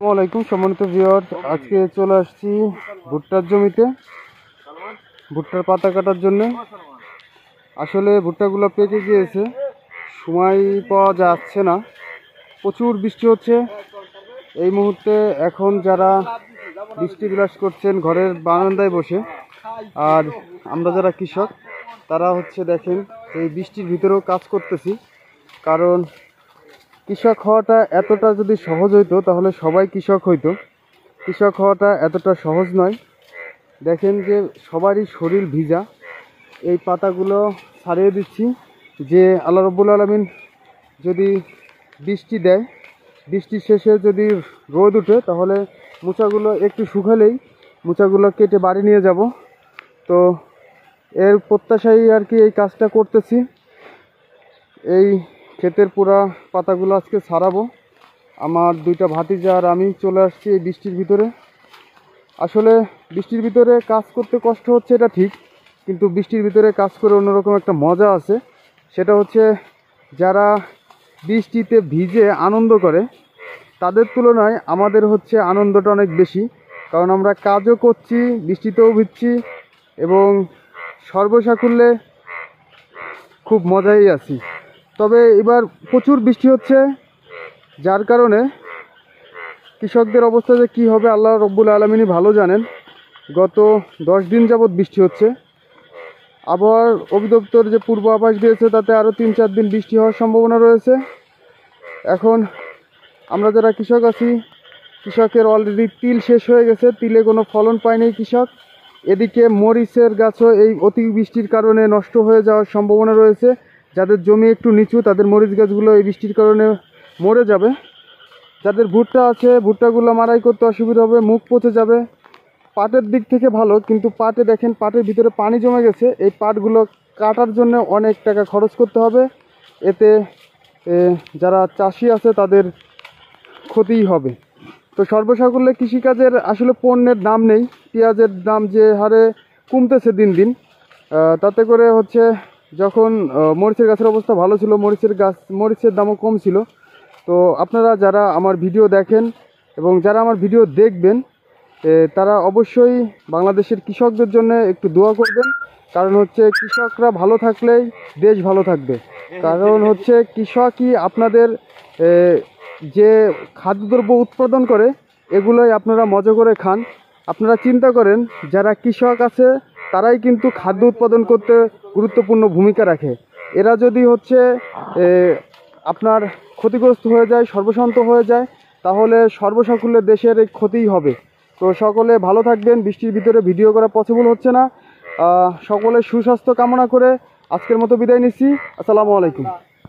আসসালামু আলাইকুম সম্মানিত ভিউয়ার্স, আজকে চলে আসছি ভুট্টার জমিতে ভুট্টার পাতা কাটার জন্য। আসলে ভুট্টাগুলো পেকে গিয়েছে, সময় পাওয়া যাচ্ছে না, প্রচুর বৃষ্টি হচ্ছে এই মুহূর্তে। এখন যারা বৃষ্টি বিলাস করছেন ঘরের বারান্দায় বসে, আর আমরা যারা কৃষক তারা দেখেন এই বৃষ্টির ভিতরেও কাজ করতেছি। কারণ কৃষক হওয়াটা এতটা যদি সহজ হইতো তাহলে সবাই কৃষক হইতো। কৃষক হওয়াটা এতটা সহজ নয়। দেখেন যে সবারই শরীর ভিজা, এই পাতাগুলো ছাড়িয়ে দিচ্ছি যে আল্লাহ রাব্বুল আলামিন যদি বৃষ্টি দেয়, বৃষ্টির শেষে যদি রোদ উঠে তাহলে মোচাগুলো একটু শুকালেই মোচাগুলো কেটে বাড়ি নিয়ে যাব। তো এর প্রত্যাশায় আর কি এই কাজটা করতেছি। এই ক্ষেতের পুরা পাতাগুলো আজকে ছাড়াবো। আমার দুইটা ভাতিজা আর আমি চলে আসছি এই বৃষ্টির ভিতরে। আসলে বৃষ্টির ভিতরে কাজ করতে কষ্ট হচ্ছে এটা ঠিক, কিন্তু বৃষ্টির ভিতরে কাজ করে অন্যরকম একটা মজা আছে। সেটা হচ্ছে যারা বৃষ্টিতে ভিজে আনন্দ করে তাদের তুলনায় আমাদের আনন্দটা অনেক বেশি। কারণ আমরা কাজও করছি, বৃষ্টিতেও ভিজছি এবং সর্বসাকুল্যে খুব মজাই আছি। তবে এবার প্রচুর বৃষ্টি হচ্ছে, যার কারণে কৃষকদের অবস্থা যে কী হবে আল্লাহ রব্বুল আলমিনই ভালো জানেন। গত 10 দিন যাবৎ বৃষ্টি হচ্ছে। আবহাওয়ার অধিদপ্তর যে পূর্ব আভাস দিয়েছে তাতে আরও 3-4 দিন বৃষ্টি হওয়ার সম্ভাবনা রয়েছে। এখন আমরা যারা কৃষক আছি, কৃষকের অলরেডি তিল শেষ হয়ে গেছে, তিলে কোনো ফলন পায়নি কৃষক। এদিকে মরিচের গাছও এই অতিবৃষ্টির কারণে নষ্ট হয়ে যাওয়ার সম্ভাবনা রয়েছে। যাদের জমি একটু নিচু তাদের মরিচ গাছগুলো এই বৃষ্টির কারণে মরে যাবে। যাদের ভুট্টা আছে ভুট্টাগুলো মারাই করতে অসুবিধা হবে, মুখ পচে যাবে। পাটের দিক থেকে ভালো, কিন্তু পাটে দেখেন পাটের ভিতরে পানি জমে গেছে। এই পাটগুলো কাটার জন্য অনেক টাকা খরচ করতে হবে, এতে যারা চাষি আছে তাদের ক্ষতিই হবে। তো সর্বসাকুল্যে কৃষিকাজের আসলে পণ্যের দাম নেই। পেঁয়াজের দাম যে হারে কমতেছে দিন দিন, তাতে করে যখন মরিচের গাছের অবস্থা ভালো ছিল, মরিচের দামও কম ছিল। তো আপনারা যারা আমার ভিডিও দেখেন এবং যারা আমার ভিডিও দেখবেন তারা অবশ্যই বাংলাদেশের কৃষকদের জন্য একটু দোয়া করবেন। কারণ কৃষকরা ভালো থাকলেই দেশ ভালো থাকবে। কারণ কৃষকই আপনাদের যে খাদ্যদ্রব্য উৎপাদন করে এগুলোই আপনারা মজা করে খান। আপনারা চিন্তা করেন যারা কৃষক আছে তারাই কিন্তু খাদ্য উৎপাদন করতে গুরুত্বপূর্ণ ভূমিকা রাখে। এরা যদি আপনার ক্ষতিগ্রস্ত হয়ে যায়, সর্বশান্ত হয়ে যায়, তাহলে সর্বসাকুল্যে দেশের এই ক্ষতিই হবে। তো সকলে ভালো থাকবেন। বৃষ্টির ভিতরে ভিডিও করা পসিবল হচ্ছে না। সকলের সুস্বাস্থ্য কামনা করে আজকের মতো বিদায় নিচ্ছি। আসসালামু আলাইকুম।